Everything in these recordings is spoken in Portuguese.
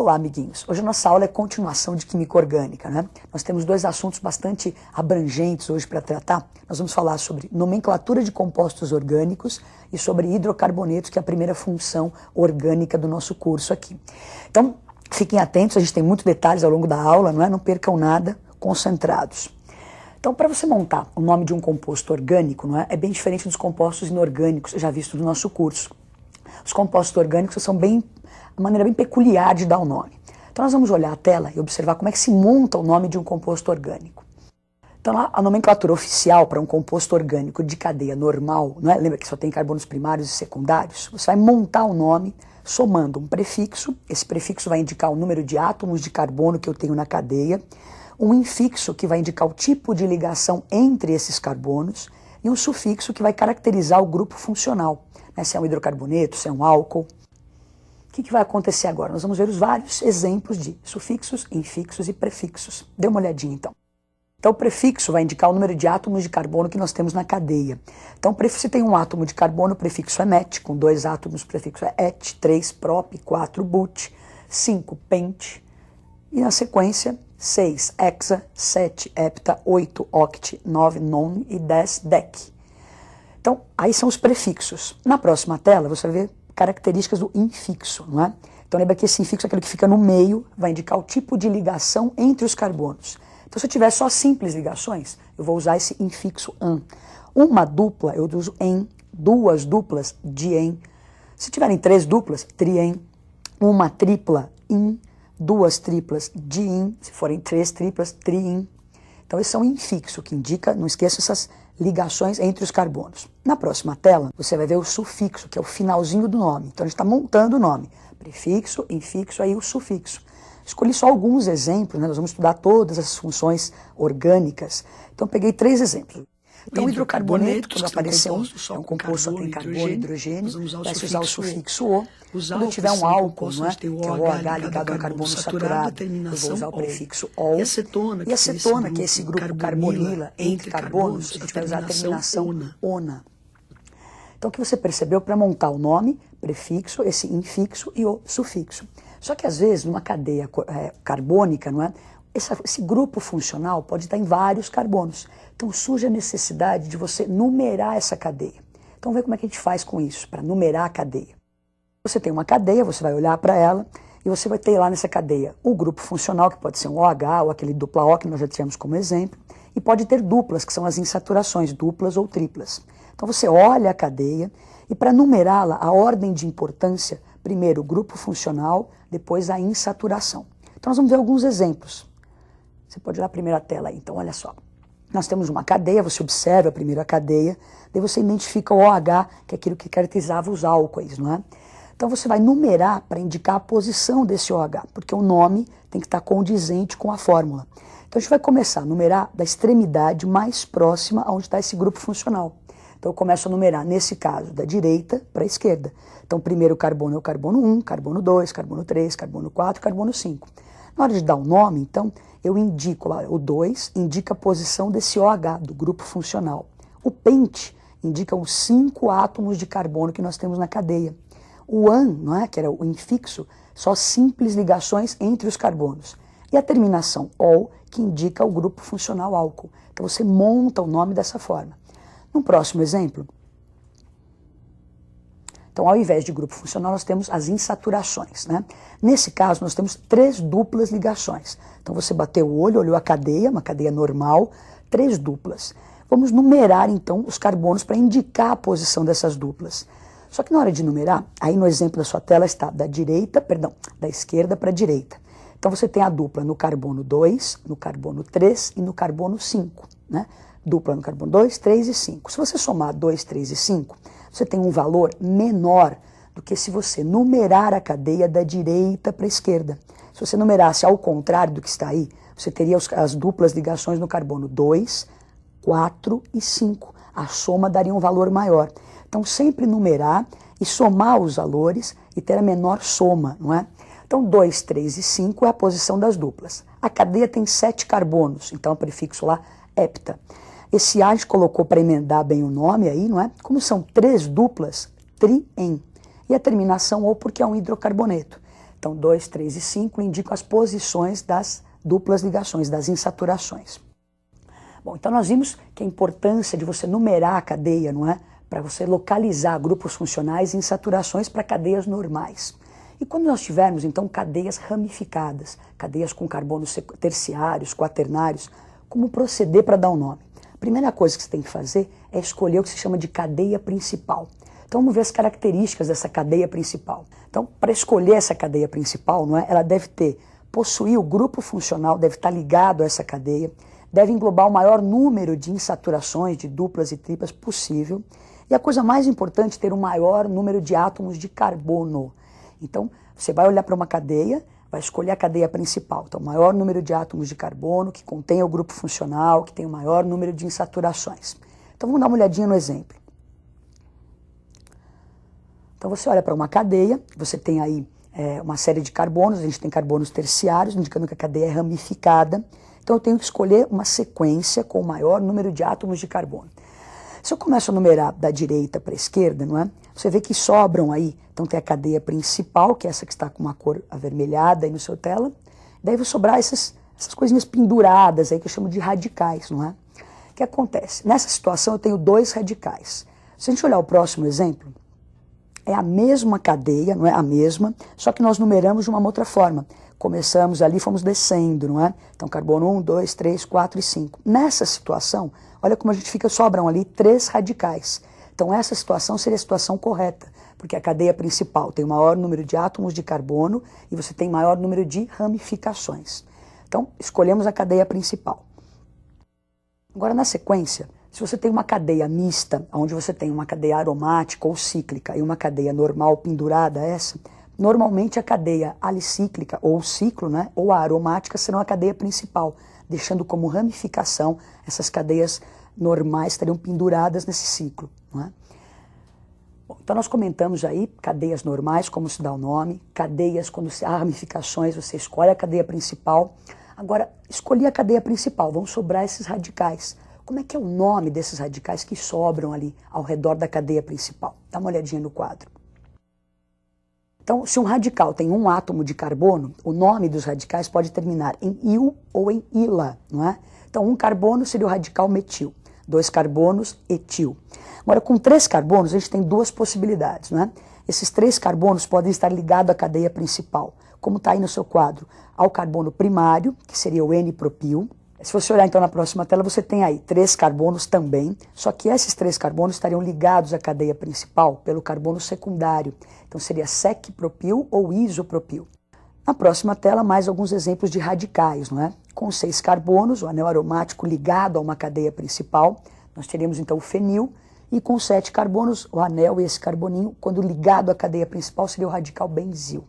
Olá, amiguinhos. Hoje a nossa aula é continuação de Química Orgânica, né? Nós temos dois assuntos bastante abrangentes hoje para tratar. Nós vamos falar sobre nomenclatura de compostos orgânicos e sobre hidrocarbonetos, que é a primeira função orgânica do nosso curso aqui. Então, fiquem atentos, a gente tem muitos detalhes ao longo da aula, não é? Não percam nada, concentrados. Então, para você montar o nome de um composto orgânico, não é? É bem diferente dos compostos inorgânicos já vistos no nosso curso. Os compostos orgânicos são uma maneira bem peculiar de dar o nome. Então nós vamos olhar a tela e observar como é que se monta o nome de um composto orgânico. Então lá, a nomenclatura oficial para um composto orgânico de cadeia normal, não é? Lembra que só tem carbonos primários e secundários? Você vai montar o nome somando um prefixo, esse prefixo vai indicar o número de átomos de carbono que eu tenho na cadeia, um infixo que vai indicar o tipo de ligação entre esses carbonos e um sufixo que vai caracterizar o grupo funcional, né? Se é um hidrocarboneto, se é um álcool. O que vai acontecer agora? Nós vamos ver os vários exemplos de sufixos, infixos e prefixos. Dê uma olhadinha então. Então o prefixo vai indicar o número de átomos de carbono que nós temos na cadeia. Então se tem um átomo de carbono, o prefixo é met, com 2 átomos, o prefixo é et, 3 prop, 4 but, 5 pent, e na sequência 6 hexa, 7 hepta, 8 oct, 9 non e 10 dec. Então aí são os prefixos. Na próxima tela você vai ver características do infixo, não é? Então lembra que esse infixo é aquele que fica no meio, vai indicar o tipo de ligação entre os carbonos. Então se eu tiver só simples ligações, eu vou usar esse infixo an. Uma dupla eu uso en, duas duplas dien. Se tiverem 3 duplas, trien. Uma tripla in, 2 triplas dien. Se forem 3 triplas, trien. Então esse é um infixo que indica, não esqueça essas ligações entre os carbonos. Na próxima tela, você vai ver o sufixo, que é o finalzinho do nome. Então a gente está montando o nome. Prefixo, infixo, aí o sufixo. Escolhi só alguns exemplos, né? Nós vamos estudar todas as funções orgânicas. Então peguei 3 exemplos. Então o hidrocarboneto, quando aparecer é um composto só tem carbono e hidrogênio, vai se usar o sufixo O. Quando tiver um álcool, não é? Que é o OH ligado a um carbono saturado, eu vou usar o prefixo OL. E acetona, que é esse grupo carbonila entre carbonos, a gente vai usar a terminação ONA. Então o que você percebeu para montar o nome, prefixo, esse infixo e o sufixo. Só que às vezes numa cadeia carbônica, não é? Esse grupo funcional pode estar em vários carbonos. Então surge a necessidade de você numerar essa cadeia. Então vamos ver como é que a gente faz com isso, para numerar a cadeia. Você tem uma cadeia, você vai olhar para ela e você vai ter lá nessa cadeia o grupo funcional, que pode ser um OH ou aquele dupla O que nós já tínhamos como exemplo, e pode ter duplas, que são as insaturações, duplas ou triplas. Então você olha a cadeia e para numerá-la, a ordem de importância, primeiro o grupo funcional, depois a insaturação. Então nós vamos ver alguns exemplos. Você pode olhar a primeira tela aí, então olha só. Nós temos uma cadeia, você observa a primeira cadeia, daí você identifica o OH, que é aquilo que caracterizava os álcoois, não é? Então você vai numerar para indicar a posição desse OH, porque o nome tem que estar condizente com a fórmula. Então a gente vai começar a numerar da extremidade mais próxima aonde está esse grupo funcional. Então eu começo a numerar, nesse caso, da direita para a esquerda. Então o primeiro carbono é o carbono 1, carbono 2, carbono 3, carbono 4, carbono 5. Na hora de dar o nome, então, eu indico lá, o 2 indica a posição desse OH, do grupo funcional. O pent indica os 5 átomos de carbono que nós temos na cadeia. O an, não é, que era o infixo, só simples ligações entre os carbonos. E a terminação ol, que indica o grupo funcional álcool. Então você monta o nome dessa forma. No próximo exemplo, então ao invés de grupo funcional nós temos as insaturações, né? Nesse caso nós temos 3 duplas ligações. Então você bateu o olho, olhou a cadeia, uma cadeia normal, 3 duplas. Vamos numerar então os carbonos para indicar a posição dessas duplas. Só que na hora de numerar, aí no exemplo da sua tela está da esquerda para a direita. Então você tem a dupla no carbono 2, no carbono 3 e no carbono 5, né? Dupla no carbono 2, 3 e 5. Se você somar 2, 3 e 5, você tem um valor menor do que se você numerar a cadeia da direita para a esquerda. Se você numerasse ao contrário do que está aí, você teria as duplas ligações no carbono 2, 4 e 5. A soma daria um valor maior. Então sempre numerar e somar os valores e ter a menor soma, não é? Então 2, 3 e 5 é a posição das duplas. A cadeia tem 7 carbonos, então o prefixo lá hepta. Esse A a gente colocou para emendar bem o nome aí, não é? Como são 3 duplas, trien. E a terminação ou porque é um hidrocarboneto. Então, 2, 3 e 5 indicam as posições das duplas ligações, das insaturações. Bom, então nós vimos que a importância de você numerar a cadeia, não é? Para você localizar grupos funcionais e insaturações para cadeias normais. E quando nós tivermos, então, cadeias ramificadas, cadeias com carbonos terciários, quaternários, como proceder para dar um nome? A primeira coisa que você tem que fazer é escolher o que se chama de cadeia principal. Então vamos ver as características dessa cadeia principal. Então, para escolher essa cadeia principal, não é? Ela deve possuir o grupo funcional, deve estar ligado a essa cadeia, deve englobar o maior número de insaturações, de duplas e triplas possível, e a coisa mais importante, ter o maior número de átomos de carbono. Então, você vai olhar para uma cadeia, vai escolher a cadeia principal, então o maior número de átomos de carbono, que contenha o grupo funcional, que tem o maior número de insaturações. Então vamos dar uma olhadinha no exemplo. Então você olha para uma cadeia, você tem aí uma série de carbonos, a gente tem carbonos terciários, indicando que a cadeia é ramificada. Então eu tenho que escolher uma sequência com o maior número de átomos de carbono. Se eu começo a numerar da direita para a esquerda, não é? Você vê que sobram aí, então tem a cadeia principal, que é essa que está com uma cor avermelhada aí no seu tela, daí vai sobrar essas coisinhas penduradas aí que eu chamo de radicais, não é? O que acontece? Nessa situação eu tenho 2 radicais. Se a gente olhar o próximo exemplo, é a mesma cadeia, não é a mesma, só que nós numeramos de uma outra forma. Começamos ali, fomos descendo, não é? Então, carbono 1, 2, 3, 4 e 5. Nessa situação, olha como a gente fica, sobram ali 3 radicais. Então, essa situação seria a situação correta, porque a cadeia principal tem o maior número de átomos de carbono e você tem maior número de ramificações. Então, escolhemos a cadeia principal. Agora, na sequência, se você tem uma cadeia mista, onde você tem uma cadeia aromática ou cíclica e uma cadeia normal pendurada a essa, normalmente a cadeia alicíclica ou o ciclo, né, ou a aromática serão a cadeia principal, deixando como ramificação essas cadeias normais estariam penduradas nesse ciclo. Não é? Bom, então nós comentamos aí cadeias normais, como se dá o nome, cadeias quando há ramificações, você escolhe a cadeia principal. Agora, escolhi a cadeia principal, vão sobrar esses radicais. Como é que é o nome desses radicais que sobram ali ao redor da cadeia principal? Dá uma olhadinha no quadro. Então, se um radical tem um átomo de carbono, o nome dos radicais pode terminar em il ou em ila, não é? Então, um carbono seria o radical metil, 2 carbonos, etil. Agora, com 3 carbonos, a gente tem 2 possibilidades, não é? Esses 3 carbonos podem estar ligados à cadeia principal, como está aí no seu quadro, ao carbono primário, que seria o N-propil. Se você olhar então na próxima tela, você tem aí 3 carbonos também, só que esses 3 carbonos estariam ligados à cadeia principal pelo carbono secundário. Então seria sec-propil ou isopropil. Na próxima tela, mais alguns exemplos de radicais, não é? Com 6 carbonos, o anel aromático ligado a uma cadeia principal, nós teríamos então o fenil, e com 7 carbonos, o anel e esse carboninho, quando ligado à cadeia principal, seria o radical benzil.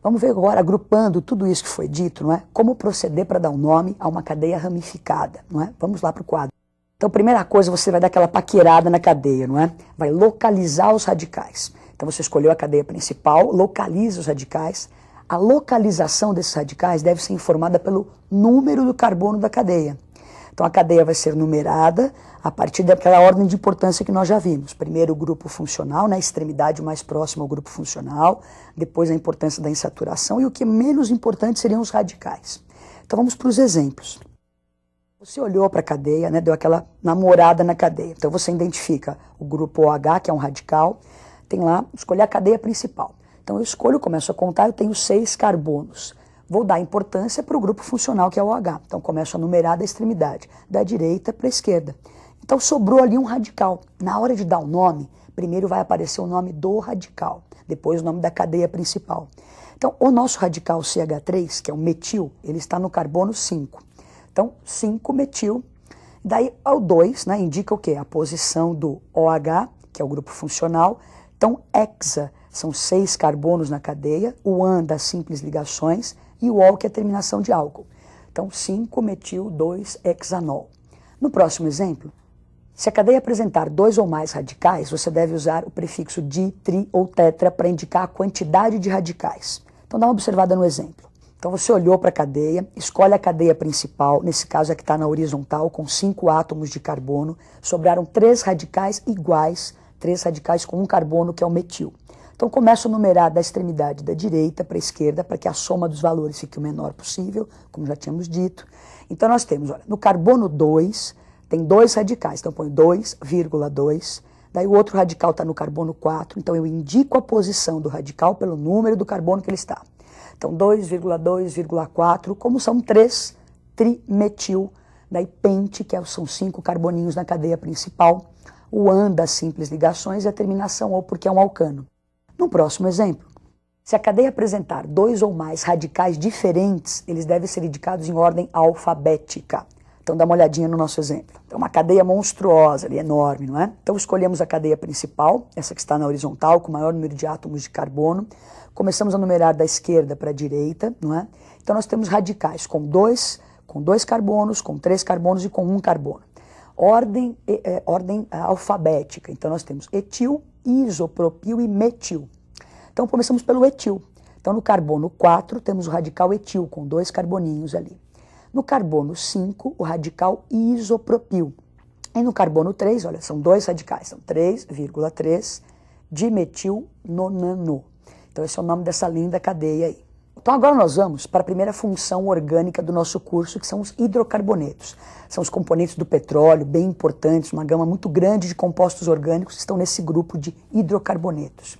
Vamos ver agora, agrupando tudo isso que foi dito, não é? Como proceder para dar um nome a uma cadeia ramificada, não é? Vamos lá para o quadro. Então, primeira coisa, você vai dar aquela paquerada na cadeia, não é? Vai localizar os radicais. Então, você escolheu a cadeia principal, localiza os radicais. A localização desses radicais deve ser informada pelo número do carbono da cadeia. Então, a cadeia vai ser numerada a partir daquela ordem de importância que nós já vimos. Primeiro o grupo funcional, na extremidade mais próxima ao grupo funcional, depois a importância da insaturação e o que é menos importante seriam os radicais. Então vamos para os exemplos. Você olhou para a cadeia, né, deu aquela namorada na cadeia. Então você identifica o grupo OH, que é um radical, tem lá, escolher a cadeia principal. Então eu escolho, começo a contar, eu tenho 6 carbonos. Vou dar importância para o grupo funcional, que é o OH. Então começo a numerar da extremidade, da direita para a esquerda. Então sobrou ali um radical. Na hora de dar o nome, primeiro vai aparecer o nome do radical, depois o nome da cadeia principal. Então o nosso radical CH3, que é o metil, ele está no carbono 5. Então 5-metil. Daí o 2, né, indica o quê? A posição do OH, que é o grupo funcional. Então hexa, são 6 carbonos na cadeia, o AN das simples ligações e o ol, que é a terminação de álcool. Então 5-metil-2-hexanol. No próximo exemplo, se a cadeia apresentar 2 ou mais radicais, você deve usar o prefixo di, tri ou tetra para indicar a quantidade de radicais. Então dá uma observada no exemplo. Então você olhou para a cadeia, escolhe a cadeia principal, nesse caso é que está na horizontal, com 5 átomos de carbono, sobraram 3 radicais iguais, 3 radicais com um carbono, que é o metil. Então começo a numerar da extremidade da direita para a esquerda, para que a soma dos valores fique o menor possível, como já tínhamos dito. Então nós temos, olha, no carbono 2, tem 2 radicais, então eu ponho 2,2, daí o outro radical está no carbono 4, então eu indico a posição do radical pelo número do carbono que ele está. Então 2,2,4, como são 3 trimetil, daí pente, que são 5 carboninhos na cadeia principal, o AN das simples ligações e a terminação O porque é um alcano. No próximo exemplo, se a cadeia apresentar 2 ou mais radicais diferentes, eles devem ser indicados em ordem alfabética. Então dá uma olhadinha no nosso exemplo. É uma cadeia monstruosa, ali, enorme, não é? Então escolhemos a cadeia principal, essa que está na horizontal, com o maior número de átomos de carbono. Começamos a numerar da esquerda para a direita, não é? Então nós temos radicais com 2 carbonos, com 3 carbonos e com 1 carbono. Ordem alfabética. Então nós temos etil, isopropil e metil. Então começamos pelo etil. Então no carbono 4 temos o radical etil com 2 carboninhos ali. No carbono 5 o radical isopropil. E no carbono 3, olha, são 2 radicais, são 3,3 dimetil nonano. Então esse é o nome dessa linda cadeia aí. Então agora nós vamos para a primeira função orgânica do nosso curso, que são os hidrocarbonetos. São os componentes do petróleo, bem importantes, uma gama muito grande de compostos orgânicos que estão nesse grupo de hidrocarbonetos.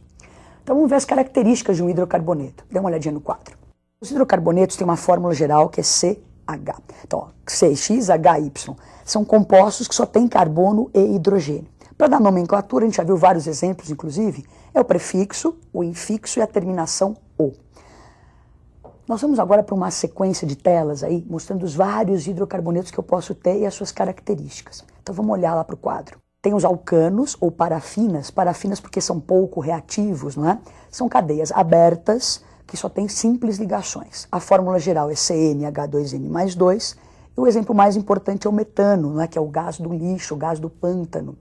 Então vamos ver as características de um hidrocarboneto. Dê uma olhadinha no quadro. Os hidrocarbonetos têm uma fórmula geral que é CH. Então, ó, CXHY. São compostos que só têm carbono e hidrogênio. Para dar nomenclatura, a gente já viu vários exemplos, inclusive, é o prefixo, o infixo e a terminação O. Nós vamos agora para uma sequência de telas aí, mostrando os vários hidrocarbonetos que eu posso ter e as suas características. Então vamos olhar lá para o quadro. Tem os alcanos ou parafinas porque são pouco reativos, não é? São cadeias abertas que só têm simples ligações. A fórmula geral é CnH2n mais 2 e o exemplo mais importante é o metano, não é? Que é o gás do lixo, o gás do pântano.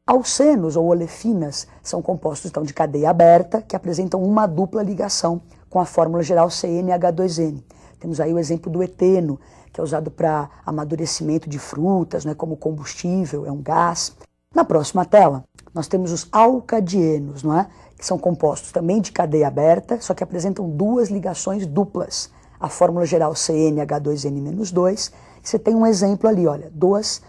Alcenos ou olefinas são compostos então, de cadeia aberta que apresentam uma dupla ligação com a fórmula geral CnH2n. Temos aí o exemplo do eteno, que é usado para amadurecimento de frutas, né, como combustível, é um gás. Na próxima tela, nós temos os alcadienos, não é? Que são compostos também de cadeia aberta, só que apresentam 2 ligações duplas. A fórmula geral CnH2n-2, você tem um exemplo ali, olha, duas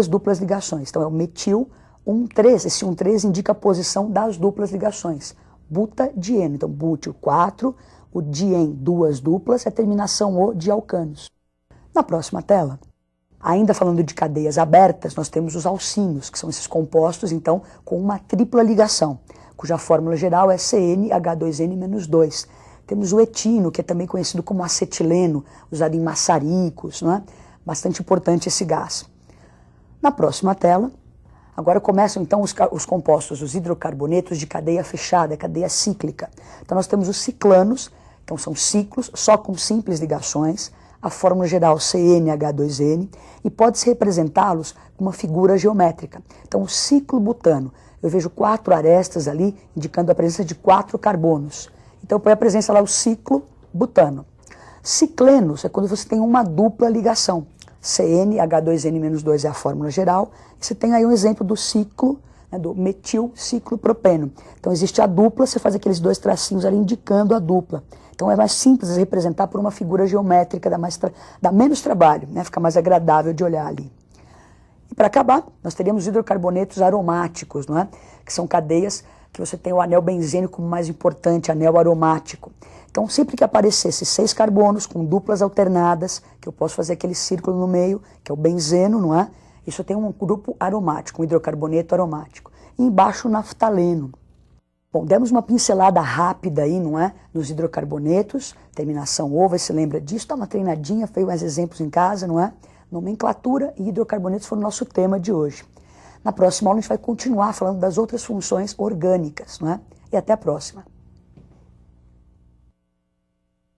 duplas ligações. Então é o metil 1,3, esse 1,3 indica a posição das duplas ligações. Butadieno, então bútil 4, o dien 2 duplas, a terminação O de alcanos. Na próxima tela, ainda falando de cadeias abertas, nós temos os alcínios, que são esses compostos, então, com uma tripla ligação, cuja fórmula geral é CnH2n-2. Temos o etino, que é também conhecido como acetileno, usado em maçaricos, não é? Bastante importante esse gás. Na próxima tela, agora começam então os compostos, os hidrocarbonetos de cadeia fechada, cadeia cíclica. Então nós temos os ciclanos, então são ciclos só com simples ligações, a fórmula geral CnH2n, e pode-se representá-los com uma figura geométrica. Então o ciclo butano, eu vejo 4 arestas ali, indicando a presença de 4 carbonos. Então põe a presença lá o ciclo butano. Ciclenos é quando você tem uma dupla ligação. CnH2n-2 é a fórmula geral, e você tem aí um exemplo do ciclo, né, do metilciclopropeno. Então existe a dupla, você faz aqueles 2 tracinhos ali indicando a dupla. Então é mais simples de representar por uma figura geométrica, dá menos trabalho, né, fica mais agradável de olhar ali. E para acabar, nós teríamos hidrocarbonetos aromáticos, não é? Que são cadeias que você tem o anel benzênico como mais importante, anel aromático. Então, sempre que aparecesse 6 carbonos com duplas alternadas, que eu posso fazer aquele círculo no meio, que é o benzeno, não é? Isso tem um grupo aromático, um hidrocarboneto aromático. E embaixo o naftaleno. Bom, demos uma pincelada rápida aí, não é? Nos hidrocarbonetos, terminação O, você lembra disso? Dá uma treinadinha, fez mais exemplos em casa, não é? Nomenclatura e hidrocarbonetos foram o nosso tema de hoje. Na próxima aula a gente vai continuar falando das outras funções orgânicas, não é? E até a próxima.